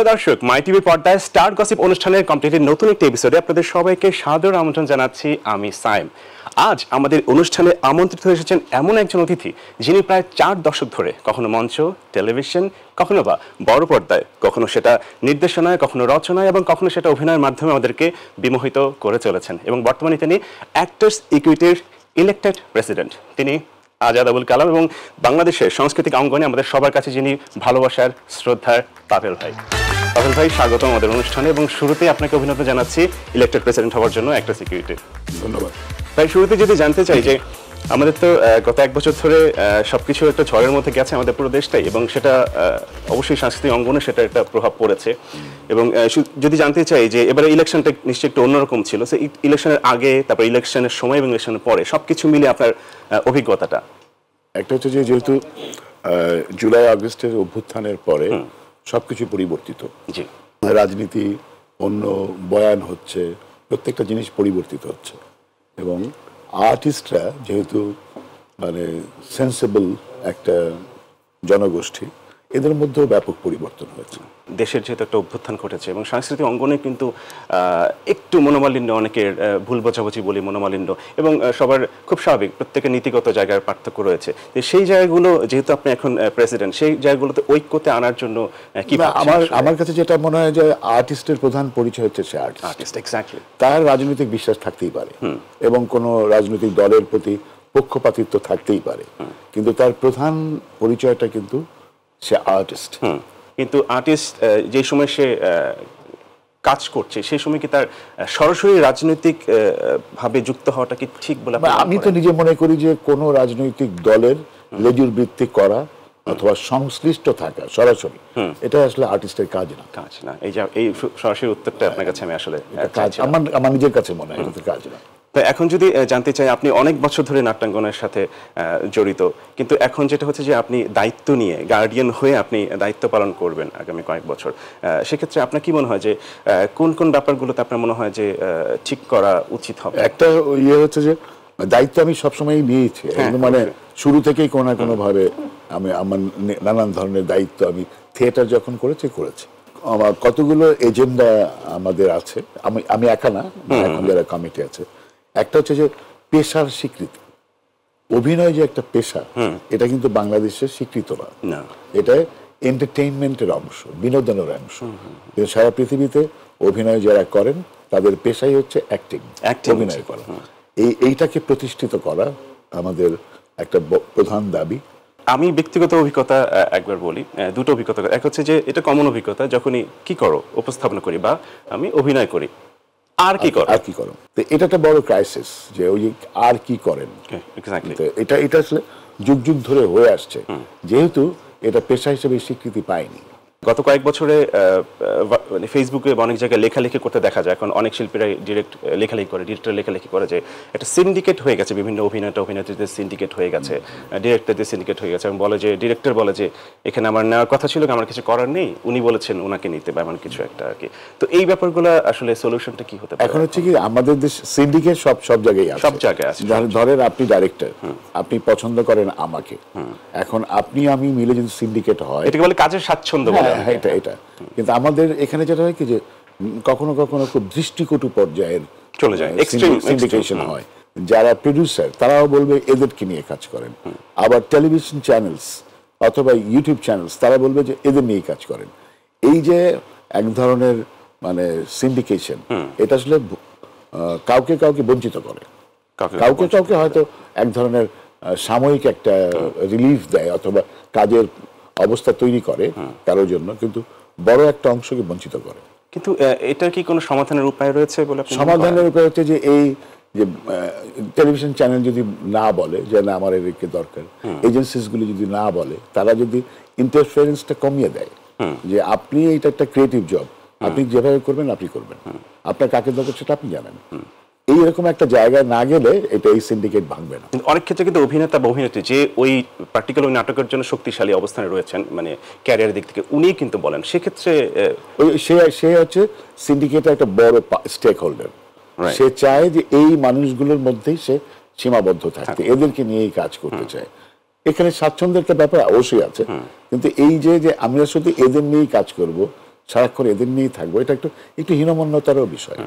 প্রিয় দর্শক, মাই টিভি পর্দায় স্টার গসিপ অনুষ্ঠানের কমপ্লিটের নতুন একটি এপিসোডে আপনাদের সবাইকে সাদর আমন্ত্রণ জানাচ্ছি। আমি সাইম। আজ আমাদের অনুষ্ঠানে আমন্ত্রিত হয়ে এসেছেন এমন একজন অতিথি যিনি প্রায় 4 দশক ধরে কখনো মঞ্চ, টেলিভিশন, কখনো বা বড় পর্দায়, কখনো সেটা নির্দেশনায়, কখনো রচনায় এবং কখনো সেটা অভিনয়ের মাধ্যমে আমাদেরকে বিমোহিত করে চলেছেন। এবং বর্তমানে তিনি অ্যাক্টর্স ইকুইটির ইলেক্টেড প্রেসিডেন্ট। তিনি আজাদ আবুল কালাম এবং বাংলাদেশের সাংস্কৃতিক অঙ্গনে আমাদের সবার কাছে যিনি ভালোবাসার, শ্রদ্ধার পাভেল ভাই। পাভেল ভাই, স্বাগতম আমাদের অনুষ্ঠানে এবং শুরুতেই আপনাকে অভিনন্দন জানাচ্ছি ইলেক্টেড প্রেসিডেন্ট হওয়ার জন্য অ্যাক্টর্স ইকুইটির। ধন্যবাদ ভাই। শুরুতে যদি জানতে চাই যে আমাদের তো গত 1 বছর ধরে সবকিছু একটা ঝড়ের মধ্যে গেছে আমাদের পুরো দেশটাই, এবং সেটা অবশ্যই সাংস্কৃতিক অঙ্গনে সেটা একটা প্রভাব পড়েছে। এবং যদি জানতে চাই যে এবারে ইলেকশনটা নিশ্চয়ই একটু অন্যরকম ছিল, সে ইলেকশনের আগে, তারপর ইলেকশনের সময় এবং ইলেকশনের পরে সবকিছু মিলে আপনার অভিজ্ঞতাটা। একটা হচ্ছে যে যেহেতু জুলাই আগস্টের অভ্যুত্থানের পরে সবকিছু পরিবর্তিত, জি, রাজনীতি অন্য বয়ান হচ্ছে, প্রত্যেকটা জিনিস পরিবর্তিত হচ্ছে এবং আর্টিস্টরা যেহেতু মানে সেন্সেবল একটা জনগোষ্ঠী, এদের মধ্যেও ব্যাপক পরিবর্তন হয়েছে। দেশের যেহেতু একটা অভ্যুত্থান ঘটেছে এবং সাংস্কৃতিক অঙ্গনে কিন্তু একটু মনোমালিন্য, অনেকের ভুল বোঝাবুঝি বলি মনোমালিন্য, এবং সবার খুব স্বাভাবিক প্রত্যেকের নীতিগত জায়গার পার্থক্য রয়েছে। সেই জায়গাগুলো যেহেতু আপনি এখন প্রেসিডেন্ট, সেই জায়গাগুলোতে ঐক্যতে আনার জন্য কি? আমার কাছে যেটা মনে হয় যে আর্টিস্টের প্রধান পরিচয় হচ্ছে সে আর্টিস্ট। এক্স্যাক্টলি। তার রাজনৈতিক বিশ্বাস থাকতেই পারে এবং কোনো রাজনৈতিক দলের প্রতি পক্ষপাতিত্ব থাকতেই পারে, কিন্তু তার প্রধান পরিচয়টা কিন্তু সে আর্টিস্ট। কিন্তু আর্টিস্ট যে সময় সে কাজ করছে সেই সময় কি তার সরাসরি রাজনৈতিক ভাবে যুক্ত হওয়াটা কি ঠিক বলে? আমি তো নিজে মনে করি যে কোনো রাজনৈতিক দলের লেজুর বৃত্তি করা অথবা সংশ্লিষ্ট থাকা সরাসরি, এটা আসলে আর্টিস্টের কাজ না। এই সরাসরি উত্তরটা আপনার কাছে আমি আসলে আমার নিজের কাছে মনে হয় এটা কাজ না। তো এখন যদি জানতে চাই, আপনি অনেক বছর ধরে নাট্যাঙ্গনের সাথে জড়িত, কিন্তু এখন যেটা হচ্ছে যে আপনি দায়িত্ব নিয়ে, গার্ডিয়ান হয়ে আপনি দায়িত্ব পালন করবেন আগামী কয়েক বছর, সেক্ষেত্রে আপনার কি মনে হয় যে কোন কোন ব্যাপারগুলোতে আপনার মনে হয় যে ঠিক করা উচিত হবে? একটা ইয়ে হচ্ছে যে দায়িত্ব আমি সবসময় নিয়েছি, মানে শুরু থেকেই কোনো না কোনো ভাবে আমি আমার নানান ধরনের দায়িত্ব আমি থিয়েটার যখন করেছি আমার কতগুলো এজেন্ডা আমাদের আছে। আমি একা না, এখন যারা কমিটি আছে। একটা হচ্ছে যে পেশার স্বীকৃতি। অভিনয় যে একটা পেশা, এটা কিন্তু বাংলাদেশের স্বীকৃত না। এটা এন্টারটেইনমেন্টের অংশ, বিনোদনের অংশ। সারা পৃথিবীতে অভিনয় যারা করেন তাদের পেশাই হচ্ছে অ্যাক্টিং, অভিনয় করা। এইটাকে প্রতিষ্ঠিত করা আমাদের একটা প্রধান দাবি। আমি ব্যক্তিগত অভিজ্ঞতা একবার বলি, দুটো অভিজ্ঞতা। এক হচ্ছে যে এটা কমন অভিজ্ঞতা, যখনই কি করো উপস্থাপনা করি বা আমি অভিনয় করি, আর কি করো, তো এটা একটা বড় ক্রাইসিস যে ওই আর কি করেন। এটা আসলে যুগ যুগ ধরে হয়ে আসছে, যেহেতু এটা পেশা হিসেবে স্বীকৃতি পায়নি। গত কয়েক বছরে মানে ফেসবুকে অনেক জায়গায় লেখালেখি করতে দেখা যায়। এখন অনেক শিল্পীরা ডিরেক্টর লেখালেখি করে যে একটা সিন্ডিকেট হয়ে গেছে, বিভিন্ন অভিনেত্রীদের সিন্ডিকেট হয়ে গেছে, ডিরেক্টরদের সিন্ডিকেট হয়ে গেছে, এবং বলে যে ডিরেক্টর বলে যে এখানে আমার নেওয়ার কথা ছিল, আমার কিছু করার নেই, উনি বলেছেন ওনাকে নিতে, বা এমন কিছু একটা আর কি। তো এই ব্যাপারগুলো আসলে সলিউশনটা কি হতে পারে? এখন হচ্ছে কি, আমাদের দেশ সিন্ডিকেট সব জায়গায় আছে। ধরেন আপনি ডাইরেক্টর, আপনি পছন্দ করেন আমাকে, এখন আপনি আমি মিলে যদি সিন্ডিকেট হয়, এটাকে বলে কাজের স্বাচ্ছন্দ্য বলে। এটা কিন্তু আমাদের এখানে যেটা হয় কি যে কখনো কখনো খুব দৃষ্টিকটু পর্যায়ের চলে যায়, সিন্ডিকেশন হয়। যারা প্রডিউসার তারাও বলবে এদেরকে নিয়ে কাজ করেন, আবার টেলিভিশন চ্যানেলস অথবা ইউটিউব চ্যানেলস তারা বলবে যে এদের নিয়ে কাজ করেন। এই যে এক ধরনের মানে সিন্ডিকেশন, এটা আসলে কাউকে বঞ্চিত করে, কাউকে হয়তো এক ধরনের সাময়িক একটা রিলিফ দেয় অথবা কাজের অবস্থা তৈরি করে কারোর জন্য, কিন্তু বড় একটা অংশকে বঞ্চিত করে। কিন্তু এটার কি কোনো সমাধানের উপায় রয়েছে বলে? সমাধানের উপায় হচ্ছে যে এই যে টেলিভিশন চ্যানেল যদি না বলে যে না আমার এদেরকে দরকার, এজেন্সিসগুলি যদি না বলে, তারা যদি ইন্টারফারেন্সটা কমিয়ে দেয় যে আপনি এটা একটা ক্রিয়েটিভ জব, আপনি যেভাবে করবেন আপনি করবেন, আপনার কাকে দরকার সেটা আপনি জানেন, এইরকম একটা জায়গায় না গেলে এটা এই সিন্ডিকেট ভাঙবে না। অনেক ক্ষেত্রে কিন্তু অভিনেতা বা অভিনেত্রী যে ওই পার্টিকুলার নাটকের জন্য শক্তিশালী অবস্থানে রয়েছেন, মানে ক্যারিয়ারের দিক থেকে, উনি কিন্তু বলেন সেক্ষেত্রে সে হচ্ছে সিন্ডিকেটের একটা বড় স্টেক হোল্ডার। সে চায় যে এই মানুষগুলোর মধ্যেই সে সীমাবদ্ধ থাকতে, এদেরকে নিয়েই কাজ করতে চায়। এখানে স্বাচ্ছন্দ্যের একটা ব্যাপার অবশ্যই আছে, কিন্তু এই যে আমরা শুধু এদের নিয়েই কাজ করব, সারাক্ষণ এদের নিয়েই থাকবো, এটা একটু একটু হীনমন্যতারও বিষয়।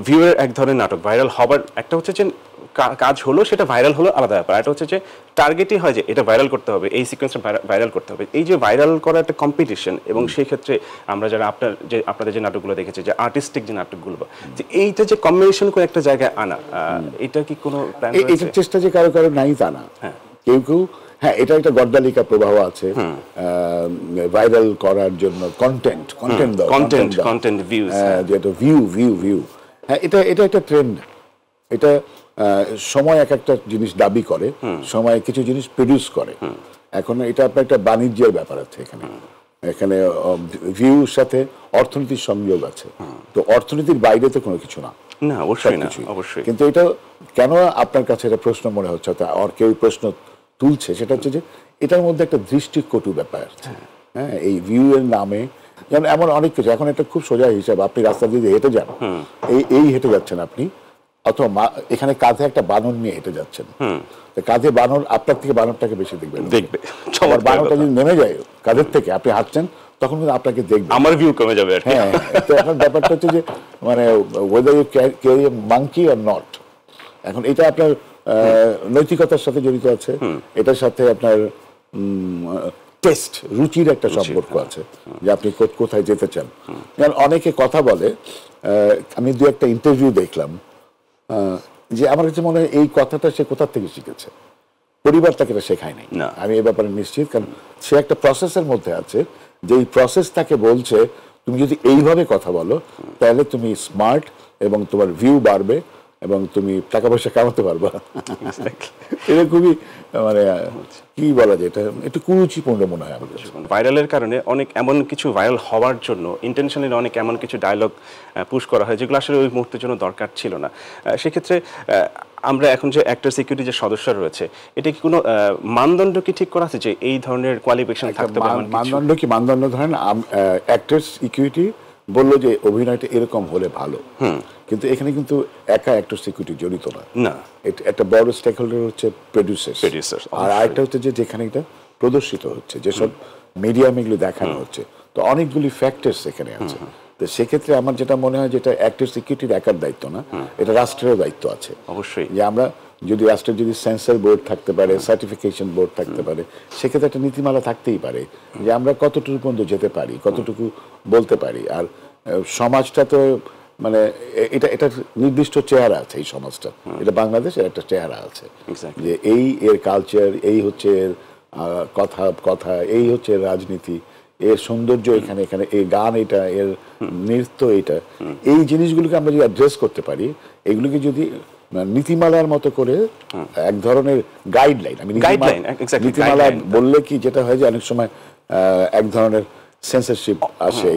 ভিউয়ের এক ধরনের নাটক ভাইরাল হবার একটা হচ্ছে যে কাজ হলো, সেটা ভাইরাল হলো আলাদা ব্যাপার। এটা হচ্ছে যে টার্গেটই হয় যে এটা ভাইরাল করতে হবে, এই সিকোয়েন্সটা ভাইরাল করতে হবে। এই যে ভাইরাল করা একটা কম্পিটিশন, এবং সেই ক্ষেত্রে আমরা যারা আপনাদের যে নাটকগুলো দেখেছি, যে আর্টিস্টিক যে নাটকগুলো, যে এইটা যে কম্বিনেশন করে একটা জায়গায় আনা, এটা কি কোনো প্ল্যান রয়েছে? এটার চেষ্টা যে কারো কারো নাই তা না, কেউ কেউ হ্যাঁ এটা একটা গর্দালিকা প্রবাহ আছে ভাইরাল করার জন্য, কন্টেন্ট ভিউজ, যেটা ভিউ হ্যাঁ এটা এটা একটা ট্রেন্ড। এটা সময় এক একটা জিনিস দাবি করে, সময় কিছু জিনিস প্রডিউস করে। এখন এটা আপনার একটা বাণিজ্যের ব্যাপার আছে এখানে, এখানে ভিউর সাথে অর্থনীতির সংযোগ আছে। তো অর্থনীতির বাইরে তো কোনো কিছু না, না অবশ্যই না, অবশ্যই। কিন্তু এটা কেন আপনার কাছে এটা প্রশ্ন মনে হচ্ছে, আর কেউ প্রশ্ন তুলছে, সেটা হচ্ছে যে এটার মধ্যে একটা দৃষ্টিকটু ব্যাপার আছে। হ্যাঁ, এই ভিউ এর নামে যেমন এমন অনেক কিছু। এখন একটা খুব সোজা হিসাব, আপনি রাস্তা দিয়ে হেঁটে যান, এই হেঁটে যাচ্ছেন আপনি, অথবা এখানে কাঁধে একটা বানর নিয়ে হেঁটে যাচ্ছেন, কাঁধে বানর আপনার থেকে বানরটাকে বেশি দেখবে। আবার বানরটা যদি নেমে যায় কাঁধের থেকে, আপনি হাঁটছেন, তখন কিন্তু আপনাকে দেখবে, আমার ভিউ কমে যাবে। হ্যাঁ, তো এখন ব্যাপারটা হচ্ছে যে মানে whether you carry a monkey or not. এখন এটা আপনার নৈতিকতার সাথে জড়িত আছে, এটার সাথে আপনার টেস্ট, রুচির একটা সম্পর্ক আছে, যে আপনি কোথায় যেতে চান। যেমন অনেকে কথা বলে, আমি দু একটা ইন্টারভিউ দেখলাম, যে আমার কাছে মনে হয় এই কথাটা সে কোথা থেকে শিখেছে, পরিবার তাকে এটা শেখায় নাই। আমি এই ব্যাপারে নিশ্চিত, কারণ সে একটা প্রসেসের মধ্যে আছে, যে এই প্রসেস তাকে বলছে তুমি যদি এইভাবে কথা বলো তাহলে তুমি স্মার্ট, এবং তোমার ভিউ বাড়বে, এবং তুমি টাকা পয়সা কামাতে পারবা। এটা খুবই মানে কি বলা যায়, এটা একটু কুরুচিপূর্ণ মনে হয় আমাদের। ভাইরালের কারণে অনেক এমন কিছু ভাইরাল হওয়ার জন্য ইন্টেনশনালি অনেক এমন কিছু ডায়লগ পুশ করা হয়, যেগুলো আসলে ওই মুহূর্তের জন্য দরকার ছিল না। সেক্ষেত্রে আমরা এখন যে অ্যাক্টর সিকিউরিটি যে সদস্য রয়েছে, এটা কি কোনো মানদণ্ড কি ঠিক করা আছে, যে এই ধরনের কোয়ালিফিকেশন থাকতে হবে? মানদণ্ড ধরেন অ্যাক্টর সিকিউরিটি বললো যে অভিনয়টা এরকম হলে ভালো, কিন্তু এখানে কিন্তু একা অ্যাক্টর সিকিউরিটি জড়িত না। একটা বড় স্টেক হোল্ডার হচ্ছে প্রডিউসার, আর আরেকটা হচ্ছে যে যেখানে এটা প্রদর্শিত হচ্ছে, যেসব মিডিয়ামে এগুলো দেখানো হচ্ছে, তো অনেকগুলি ফ্যাক্টরস এখানে আছে। তো সেক্ষেত্রে আমার যেটা মনে হয়, যেটা অ্যাক্টর সিকিউরিটির একার দায়িত্ব না, এটা রাষ্ট্রেরও দায়িত্ব আছে অবশ্যই। যে আমরা যদি রাষ্ট্রের যদি সেন্সর বোর্ড থাকতে পারে, সার্টিফিকেশন বোর্ড থাকতে পারে, সেক্ষেত্রে একটা নীতিমালা থাকতেই পারে, যে আমরা কতটুকু পর্যন্ত যেতে পারি, কতটুকু বলতে পারি। আর সমাজটা তো মানে এটা নির্দিষ্ট চেহারা আছে, এই সমাজটা, এটা বাংলাদেশের একটা চেহারা আছে, যে এই এর কালচার, এই হচ্ছে এর কথা, এই হচ্ছে এর রাজনীতি, এর সৌন্দর্য এখানে, এই গান এটা, এর নৃত্য এটা, এই জিনিসগুলোকে আমরা যদি অ্যাড্রেস করতে পারি, এগুলোকে যদি নীতিমালার মতো করে এক ধরনের গাইডলাইন, আমি নীতিমালা বললে কি যেটা হয় যে অনেক সময় এক ধরনের সেন্সরশিপ আসে,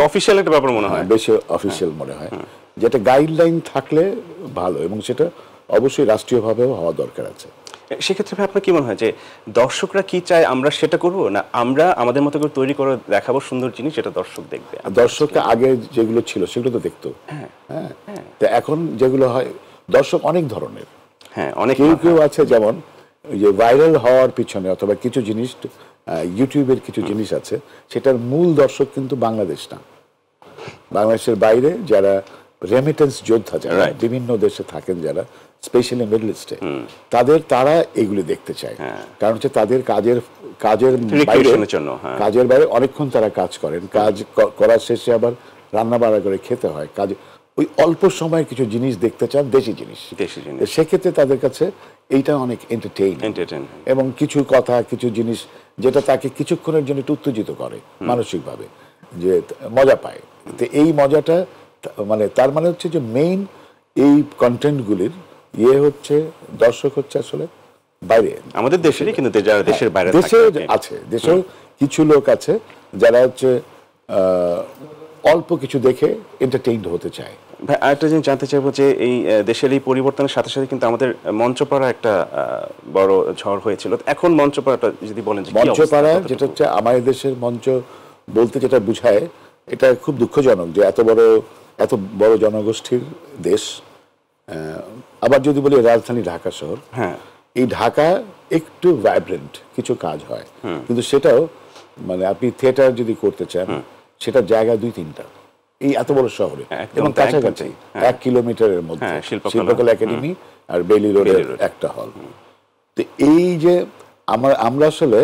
অফিশিয়াল একটা ব্যাপার মনে হয়, বেশি অফিশিয়াল মনে হয়, যেটা গাইডলাইন থাকলে ভালো, এবং সেটা অবশ্যই রাষ্ট্রীয়ভাবেও হওয়া দরকার আছে। সেক্ষেত্রে আপনার কি মনে হয় যে দর্শকরা কি চায় আমরা সেটা করবো, না আমরা আমাদের মতো করে তৈরি করে দেখাবো সুন্দর জিনিস, যেটা দর্শক দেখবে? দর্শকরা আগে যেগুলো ছিল সেগুলো তো দেখতো, হ্যাঁ, তো এখন যেগুলো হয়, দর্শক অনেক ধরনের, অনেক কেউ আছে, যেমন যে ভাইরাল হওয়ার পিছনে অথবা কিছু জিনিস, ইউটিউবের কিছু জিনিস আছে, সেটার মূল দর্শক কিন্তু বাংলাদেশ না, বাংলাদেশের বাইরে যারা রেমিটেন্স যোদ্ধা, যারা বিভিন্ন দেশে থাকেন, যারা স্পেশালি মিডল ইস্টে, তারা এইগুলি দেখতে চায়। কারণ হচ্ছে তাদের কাজের বাইরে অনেকক্ষণ তারা কাজ করেন, কাজ করার শেষে আবার রান্না বাড়া করে খেতে হয়, কাজ ওই অল্প সময়ের কিছু জিনিস দেখতে চান, দেশি জিনিস। সেক্ষেত্রে তাদের কাছে এইটা অনেক এন্টারটেইন, এবং কিছু কথা, কিছু জিনিস যেটা তাকে কিছুক্ষণের জন্য একটু উত্তেজিত করে মানসিকভাবে, যে মজা পায়। তো এই মজাটা মানে তার মানে হচ্ছে যে মেইন এই কন্টেন্টগুলির হচ্ছে দর্শক হচ্ছে আসলে বাইরে, আমাদের দেশেরই, কিন্তু যারা দেশের বাইরে আছে, দেশেও কিছু লোক আছে যারা হচ্ছে অল্প কিছু দেখে এন্টারটেইনড হতে চায়। ভাই, আরেকটা জিনিস জানতে চাইবো, যে এই দেশের এই পরিবর্তনের সাথে সাথে কিন্তু আমাদের মঞ্চপাড়া একটা বড় ঝড় হয়েছিল। এখন মঞ্চপাড়াটা যদি বলেন, মঞ্চপাড়া যেটা হচ্ছে আমাদের দেশের মঞ্চ বলতে যেটা বুঝায়, এটা খুব দুঃখজনক যে এত বড় জনগোষ্ঠীর দেশ, আবার যদি বলি রাজধানী ঢাকা শহর, এই ঢাকা একটু ভাইব্রেন্ট কিছু কাজ হয়, কিন্তু সেটাও মানে আপনি থিয়েটার যদি করতে চান, সেটা জায়গা 2-3টা এই এত বড় শহরে একদম এবং তাই, কাছাকাছি একদম 1 কিলোমিটারের মধ্যে হ্যাঁ, শিল্পকলা একাডেমি আর বেইলি রোডের একটা হল। তো এই যে আমরা আসলে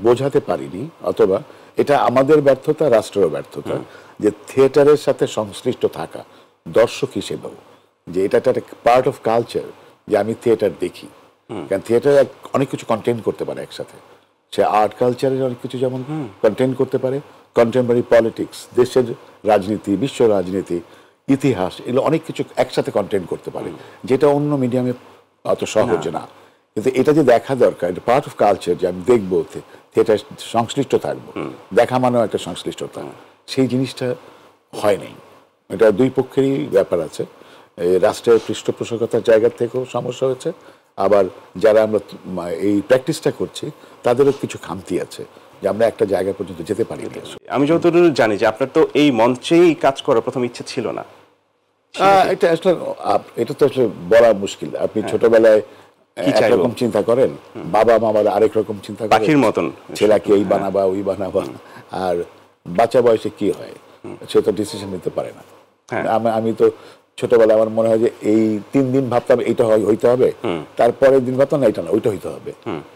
বোঝাতে পারিনি, অথবা এটা আমাদের ব্যর্থতা, রাষ্ট্রের ব্যর্থতা, যে থিয়েটারের সাথে সংশ্লিষ্ট থাকা দর্শক হিসেবেও, যে এটা একটা পার্ট অফ কালচার, যে আমি থিয়েটার দেখি। কারণ থিয়েটার অনেক কিছু কন্টেন্ট করতে পারে একসাথে, সে আর্ট কালচারের অনেক কিছু যেমন কন্টেন্ট করতে পারে, কন্টেম্পোরারি পলিটিক্স, দেশের রাজনীতি, বিশ্ব রাজনীতি, ইতিহাস, এগুলো অনেক কিছু একসাথে কন্টেন্ট করতে পারে, যেটা অন্য মিডিয়ামে অত সহজে না। কিন্তু এটা যে দেখা দরকার, এটা পার্ট অফ কালচার, যে আমি দেখবো, থিয়েটার সংশ্লিষ্ট থাকবো, দেখা মানেও একটা সংশ্লিষ্টতা, সেই জিনিসটা হয় নাই। এটা দুই পক্ষেরই ব্যাপার আছে। রাষ্ট্রের পৃষ্ঠপোষকতার জায়গা থেকেও সমস্যা হয়েছে, আবার যারা আমরা এই প্র্যাকটিসটা করছি তাদেরও কিছু খামতি আছে, যে আমরা একটা জায়গা পর্যন্ত যেতে পারি না। আমি যতদূর জানি যে আপনার তো এই মঞ্চেই কাজ করার প্রথম ইচ্ছে ছিল না। এটা আসলে এটা তো আসলে বলা মুশকিল। আপনি ছোটবেলায় একরকম চিন্তা করেন, বাবা মামারা আরেক রকম চিন্তা করেন, পাখির মতন ছেলেকে এই বানাবা ওই বানাবা, আর বাচ্চা বয়সে কি হয় সে তো ডিসিশন নিতে পারে না। আমি তো ছোটবেলায় আমার মনে হয় যে এই 3 দিন ভাবতাম এইটা হইতে হবে, তারপরের দিন ভাবতাম না এটা না ওইটা হইতে হবে।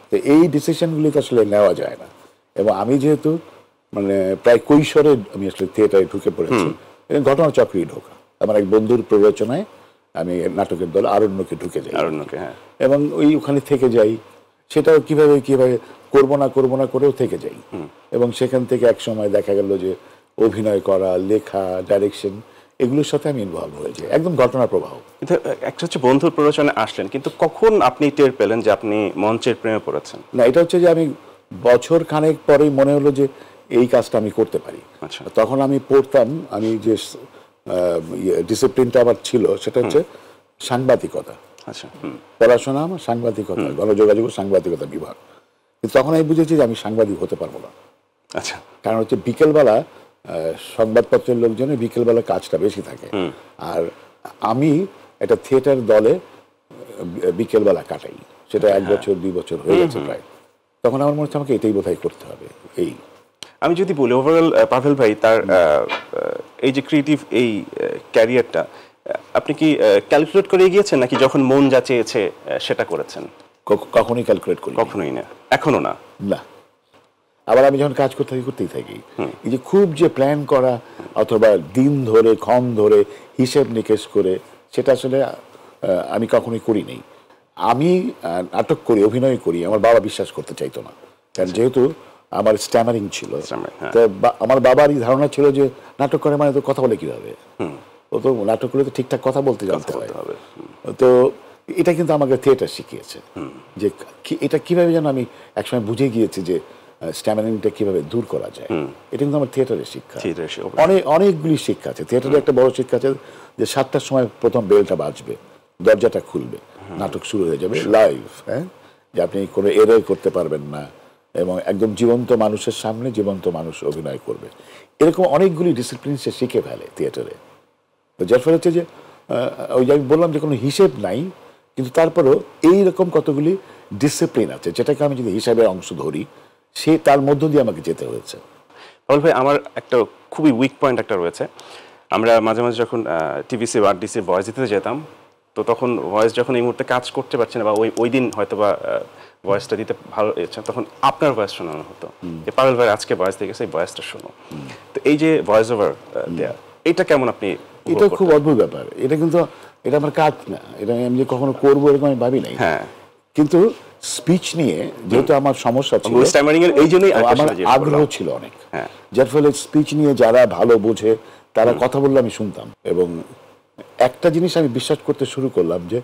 তো এই ডিসিশনগুলি তো আসলে নেওয়া যায় না। এবং আমি যেহেতু মানে প্রায় কৈশোরে আমি আসলে থিয়েটারে ঢুকে পড়েছি, ঘটনা চক্রেই ঢোকা। আমার এক বন্ধুর প্ররোচনায় আমি নাটকের দল আরণ্যকে ঢুকে যাই, এবং ওখানে থেকে যাই। সেটাও কিভাবে করবো না করেও থেকে যাই, এবং সেখান থেকে এক সময় দেখা গেল যে অভিনয় করা, লেখা, ডাইরেকশন, এগুলোর সাথে আমি ইনভলভ হয়ে যাই, একদম ঘটনা প্রবাহ। কিন্তু একটা হচ্ছে বন্ধুর প্ররোচনায় আসলেন, কিন্তু কখন আপনি টের পেলেন যে আপনি মঞ্চের প্রেমে পড়েছেন? না, এটা হচ্ছে যে আমি বছর খানেক পরেই মনে হলো যে এই কাজটা আমি করতে পারি। তখন আমি পড়তাম, আমি যে ডিসিপ্লিনটা আমার ছিল সেটা হচ্ছে সাংবাদিকতা। পড়াশোনা আমার সাংবাদিকতা, গণযোগাযোগ ও সাংবাদিকতা বিভাগ। কিন্তু তখন আমি বুঝেছি যে আমি সাংবাদিক হতে পারবো না। কারণ হচ্ছে বিকেলবেলা সংবাদপত্রের লোকজনের বিকেলবেলা কাজটা বেশি থাকে, আর আমি একটা থিয়েটার দলে বিকেলবেলা কাটাই, সেটা 1 বছর 2 বছর হয়ে গেছে প্রায়। তখন আমার মনে হচ্ছে আমাকে এটাই বোধহয় করতে হবে। এই আমি যদি বলি ওভারঅল পাভেল ভাই তার এই যে ক্রিয়েটিভ এই ক্যারিয়ারটা আপনি কি ক্যালকুলেট করে গিয়েছেন, নাকি যখন মন যা চেয়েছে সেটা করেছেন? কখনোই ক্যালকুলেট করি, কখনোই না, এখনো না। না, আবার আমি যখন কাজ করতেই থাকি, এই যে খুব যে প্ল্যান করা অথবা দিন ধরে ক্ষণ ধরে হিসেব নিকেশ করে, সেটা আসলে আমি কখনোই করি নাই। আমি নাটক করি, অভিনয় করি, আমার বাবা বিশ্বাস করতে চাইতো না, কারণ যেহেতু আমার স্ট্যামারিং ছিল। তো আমার বাবার এই ধারণা ছিল যে নাটক করে মানে তো কথা বলে কিভাবে, ও তো নাটক করে তো ঠিকঠাক কথা বলতে জানতে হবে। তো এটা কিন্তু আমাকে থিয়েটার শিখিয়েছে, যে এটা কিভাবে যেন আমি একসময় বুঝে গিয়েছি যে স্ট্যামারিংটা কিভাবে দূর করা যায়। এটা কিন্তু আমার থিয়েটারের শিক্ষা। অনেকগুলি শিক্ষা আছে থিয়েটারের। একটা বড় শিক্ষা আছে যে 7টার সময় প্রথম বেলটা বাজবে, দরজাটা খুলবে, নাটক শুরু হয়ে যাবে লাইভ। হ্যাঁ, যে আপনি কোনো এরর করতে পারবেন না, এবং একদম জীবন্ত মানুষের সামনে জীবন্ত মানুষ অভিনয় করবে। এরকম অনেকগুলি ডিসিপ্লিন সে শিখে ফেলে থিয়েটারে। তো যার ফলে হচ্ছে যে ওই যে আমি বললাম যে কোনো হিসেব নাই, কিন্তু তারপরেও এইরকম কতগুলি ডিসিপ্লিন আছে যেটাকে আমি যদি হিসাবের অংশ ধরি, সে তার মধ্য দিয়ে আমাকে যেতে হয়েছে। পাভেল ভাই, আমার একটা খুবই উইক পয়েন্ট একটা রয়েছে। আমরা মাঝে মাঝে যখন টিভিসি বা আরডিসি ভয়েস দিতে যেতাম, তো তখন ভয়েস যখন এই মুহূর্তে কাজ করতে পারছে না, বা ওই দিন হয়তো বা ভয়েসটা দিতে ভালো ইচ্ছা, তখন আপনার ভয়েস শোনানো হতো যে পাভেল ভাই আজকে ভয়েস দিয়ে গেছে, এই ভয়েসটা শোনো। তো এই যে ভয়েস ওভার দেয়া, এটা কেমন আপনি? এটা খুব অদ্ভুত ব্যাপার। এটা কিন্তু এটা আমার কাজ না, এটা আমি যে কখনো করবো এরকম আমি ভাবি নাই। কিন্তু স্পিচ নিয়ে যেহেতু আমার সমস্যা ছিল, আমার আগ্রহ ছিল অনেক, যার ফলে স্পিচ নিয়ে যারা ভালো বোঝে তারা কথা বললে আমি শুনতাম। এবং একটা জিনিস আমি বিশ্বাস করতে শুরু করলাম যে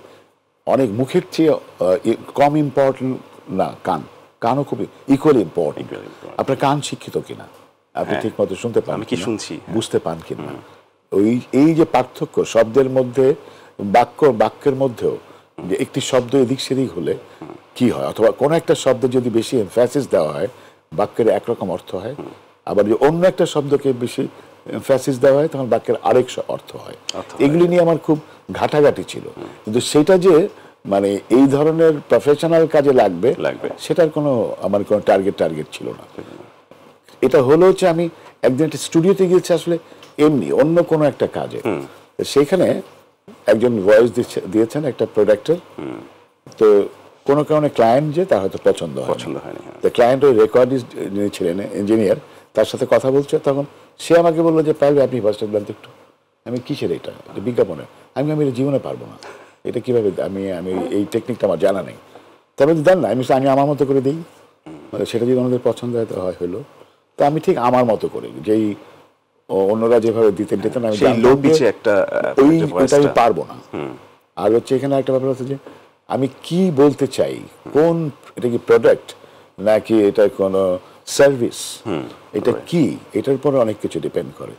অনেক মুখের চেয়ে কম ইম্পর্টেন্ট না কানও খুব ইকুয়ালি ইম্পর্টেন্ট। আপনার কান শিক্ষিত কিনা, আপনি ঠিক মতো শুনতে পান, কি শুনছি বুঝতে পান কিনা, এই যে পার্থক্য শব্দের মধ্যে, বাক্যের মধ্যেও, যে একটি শব্দ এদিক সেদিক হলে কি হয়, অথবা কোনো একটা শব্দ যদি বেশি এমফ্যাসিস দেওয়া হয় বাক্যের একরকম অর্থ হয়, আবার যদি অন্য একটা শব্দকে বেশি এমফ্যাসিস দেওয়া হয় তখন বাক্যের আরেক অর্থ হয়। এগুলি নিয়ে আমার খুব ঘাটাঘাটি ছিল, কিন্তু সেটা যে মানে এই ধরনের প্রফেশনাল কাজে লাগবে সেটার আমার কোনো টার্গেট ছিল না। এটা হলো হচ্ছে আমি একদিন একটা স্টুডিওতে গিয়েছে আসলে এমনি অন্য কোনো একটা কাজে, সেখানে একজন ভয়েস দিয়েছেন একটা প্রোডাক্টের, তো কোনো কারণে ক্লায়েন্ট যে তার হয়তো পছন্দ হয়নি, তো ক্লায়েন্ট ওই রেকর্ডিস্ট যিনি ছিলেন ইঞ্জিনিয়ার তার সাথে কথা বলছে, তখন সে আমাকে বললো যে পারবে আপনি ভয়েসটা বলতে একটু। আমি কিসের এটা বিজ্ঞাপনে? আমি জীবনে পারবো না, এটা কিভাবে, আমি এই টেকনিকটা আমার জানা নেই। তারপরে দেন না, আমি আমার মতো করে দিই, সেটা যদি আমাদের পছন্দ হয় হলো, তো আমি ঠিক আমার মতো করে যেই অন্যরা যেভাবে দিতেন আমি আমি পারবো না। আর হচ্ছে এখানে একটা ব্যাপার হচ্ছে যে আমি কি বলতে চাই, কোন এটা কি প্রোডাক্ট নাকি এটা কোনো সার্ভিস, এটা কি, এটার উপরে অনেক কিছু ডিপেন্ড করে।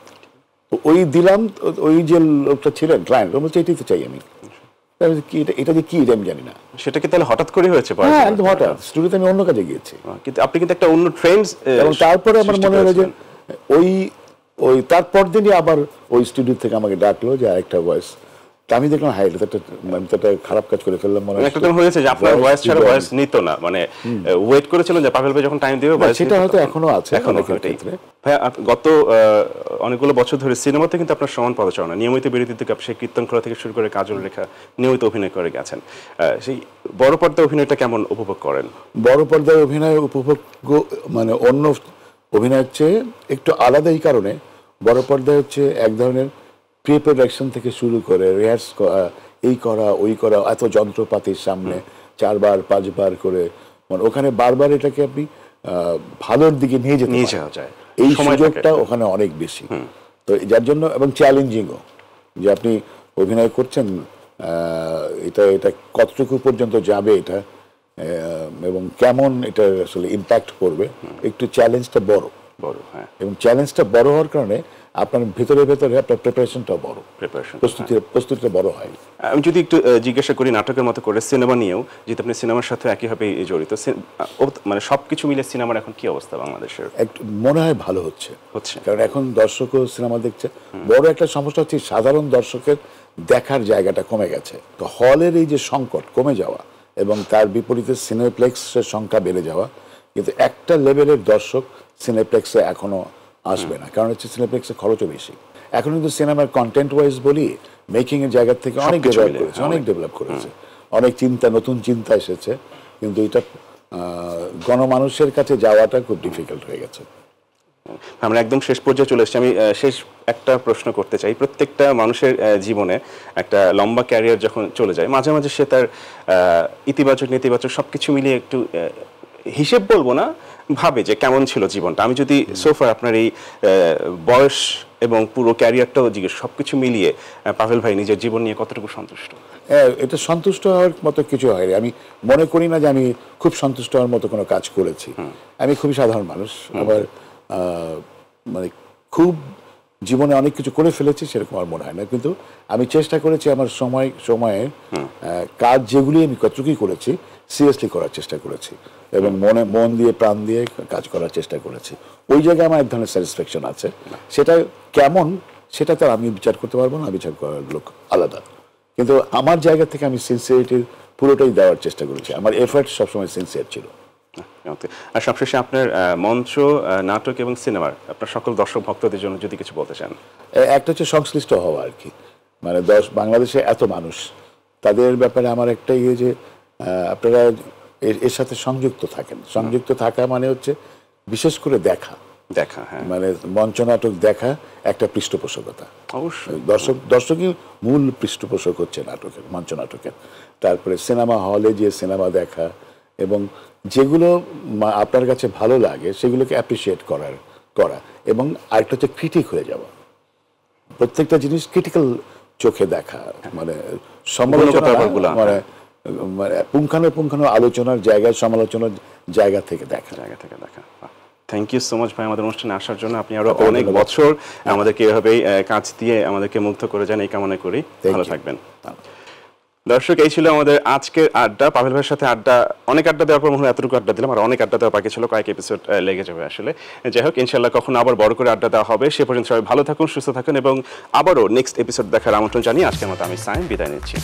তো ওই দিলাম, ওই যে লোকটা ছিলেন ক্লায়েন্ট, ও বলছে এটাই তো চাই আমি। এটা যে কি আমি জানি না। সেটা কি তাহলে হঠাৎ করে হয়েছে? হ্যাঁ, একদম হঠাৎ। স্টুডিওতে আমি অন্য কাজে গিয়েছি, কিন্তু আপনি কিন্তু একটা অন্য ট্রেন্ডস, এবং তারপরে আমার মনে হলো যে ওই তারপর দিনই আবার ওই স্টুডিও থেকে আমাকে ডাকলো যে আরেকটা ভয়েস। আমি দেখলাম হাই, আমি তো একটা খারাপ কাজ করে ফেললাম মনে হয়। একটা টাইম হয়েছে যে আপনার ভয়েস ছাড়া ভয়েস নিত না, মানে ওয়েট করেছিলেন যে পাভেল ভাই যখন টাইম দিবে ভয়েস। সেটা হয়তো এখনো আছে অনেকের ক্ষেত্রে। ভাই গত অনেকগুলো বছর ধরে সিনেমাতে কিন্তু আপনার সমান পদচারণা, নিয়মিত বিরতি থেকে সেই কীর্তন করা থেকে শুরু করে কাজল রেখা নিয়মিত অভিনয় করে গেছেন। সেই বড় পর্দায় অভিনয়টা কেমন উপভোগ করেন? বড় পর্দায় অভিনয় উপভোগ মানে অন্য অভিনয়ের চেয়ে একটু আলাদা এই কারণে, বড় পর্দায় হচ্ছে এক ধরনের প্রি প্রোডাকশন থেকে শুরু করে রিহার্স করা, এই করা ওই করা, এত যন্ত্রপাতির সামনে 4 বার 5 বার করে, মানে ওখানে বারবার এটাকে আপনি ভালোর দিকে নিয়ে যেতে যায়, এই সুযোগটা ওখানে অনেক বেশি। তো যার জন্য, এবং চ্যালেঞ্জিংও, যে আপনি অভিনয় করছেন, এটা কতটুকু পর্যন্ত যাবে এটা, এবং কেমন এটা আসলে ইম্প্যাক্ট করবে, একটু চ্যালেঞ্জটা বড়। হ্যাঁ। এবং চ্যালেঞ্জটা বড় হওয়ার কারণে আপনার ভেতরে আপনার প্রিপারেশনটা বড়, প্রস্তুতিটা বড় হয়। আমি যদি একটু জিজ্ঞাসা করি নাটকের মতো করে সিনেমা নিয়েও, যেহেতু আপনি সিনেমার সাথে একইভাবে জড়িত, মানে সবকিছু মিলে সিনেমার এখন কি অবস্থা বাংলাদেশের? একটু মনে হয় ভালো হচ্ছে, কারণ এখন দর্শকও সিনেমা দেখছে। বড় একটা সমস্যা হচ্ছে সাধারণ দর্শকের দেখার জায়গাটা কমে গেছে। তো হলের এই যে সংকট কমে যাওয়া এবং তার বিপরীতে সিনেপ্লেক্সের সংখ্যা বেড়ে যাওয়া, কিন্তু একটা লেভেলের দর্শক সিনেপ্লেক্সে এখনো আসবে না, কারণ হচ্ছে সিনেপ্লেক্সে খরচও বেশি। এখন কিন্তু সিনেমার কন্টেন্ট ওয়াইজ বলি, মেকিং এর জায়গা থেকে অনেক ডেভেলপ করেছে, অনেক নতুন চিন্তা এসেছে, কিন্তু এটা গণমানুষের কাছে যাওয়াটা খুব ডিফিকাল্ট হয়ে গেছে। আমরা একদম শেষ পর্যায়ে চলে এসেছি। আমি শেষ একটা প্রশ্ন করতে চাই। প্রত্যেকটা মানুষের জীবনে একটা লম্বা ক্যারিয়ার যখন চলে যায়, মাঝে মাঝে সে তার ইতিবাচক নেতিবাচক সবকিছু মিলিয়ে একটু হিসেব বলবো না, ভাবে যে কেমন ছিল জীবনটা। আমি যদি সোফার আপনার এই বয়স এবং পুরো ক্যারিয়ারটাও জিজ্ঞেস, সবকিছু মিলিয়ে পাভেল ভাই নিজের জীবন নিয়ে কতটুকু সন্তুষ্ট? এটা সন্তুষ্ট হওয়ার মতো কিছু হয়নি। আমি মনে করি না যে আমি খুব সন্তুষ্ট হওয়ার মতো কোনো কাজ করেছি। আমি খুবই সাধারণ মানুষ, আবার মানে খুব জীবনে অনেক কিছু করে ফেলেছি সেরকম আমার মনে হয় না, কিন্তু আমি চেষ্টা করেছি আমার সময়ে কাজ যেগুলি আমি কতটুকুই করেছি সিরিয়াসলি করার চেষ্টা করেছি, এবং মন দিয়ে প্রাণ দিয়ে কাজ করার চেষ্টা করেছি। ওই জায়গায় আমার এক ধরনের স্যাটিসফ্যাকশন আছে। সেটা কেমন সেটা তো আমি বিচার করতে পারবো না, বিচার করার লোক আলাদা, কিন্তু আমার জায়গা থেকে আমি সিনসিয়ারিটির পুরোটাই দেওয়ার চেষ্টা করেছি। আমার এফার্ট সবসময় সিনসিয়ার ছিল। আর সবশেষে আপনার মঞ্চ, নাটক এবং সিনেমার আপনার সকল দর্শক ভক্তদের জন্য যদি কিছু বলতে চান। একটা হচ্ছে সংশ্লিষ্ট হওয়া আর কি, মানে বাংলাদেশে এত মানুষ, তাদের ব্যাপারে আমার একটা যে আপনারা এর সাথে সংযুক্ত থাকেন। সংযুক্ত থাকা মানে হচ্ছে বিশেষ করে দেখা, হ্যাঁ, মানে মঞ্চ নাটক দেখা একটা পৃষ্ঠপোষকতা। অবশ্যই দর্শকই মূল পৃষ্ঠপোষক হচ্ছে নাটকের, মঞ্চ নাটকের। তারপরে সিনেমা হলে যে সিনেমা দেখা, এবং যেগুলো আপনার কাছে ভালো লাগে সেগুলোকে অ্যাপ্রিসিয়েট করা, এবং আরেকটা হচ্ছে ক্রিটিক হয়ে যাওয়া, প্রত্যেকটা জিনিস ক্রিটিক্যাল চোখে দেখা, মানে সমালোচনা, মানে পুঙ্খানুপুঙ্খানু আলোচনার জায়গায়, সমালোচনার জায়গা থেকে দেখা। থ্যাংক ইউ সো মাচ ভাই আমাদের অনুষ্ঠানে আসার জন্য। আপনি আরো অনেক বছর আমাদেরকে এভাবেই কাজ দিয়ে আমাদেরকে মুগ্ধ করে যান, এই কামনা করি। ভালো থাকবেন। দর্শক, এই ছিল আমাদের আজকের আড্ডা। পাভেল ভাইয়ের সাথে অনেক আড্ডা দেওয়ার পর মনে হয় এতটুকু আড্ডা দিলাম, আর অনেক আড্ডা দেওয়া বাকি ছিল, কয়েক এপিসোড লেগে যাবে আসলে। যাই হোক, ইনশাল্লাহ কখনো আবার বড় করে আড্ডা দেওয়া হবে। সে পর্যন্ত সবাই ভালো থাকুন, সুস্থ থাকুন, এবং আবারও নেক্সট এপিসোড দেখার আমন্ত্রণ জানিয়ে আজকের মতো আমি সাইম বিদায় নিচ্ছি।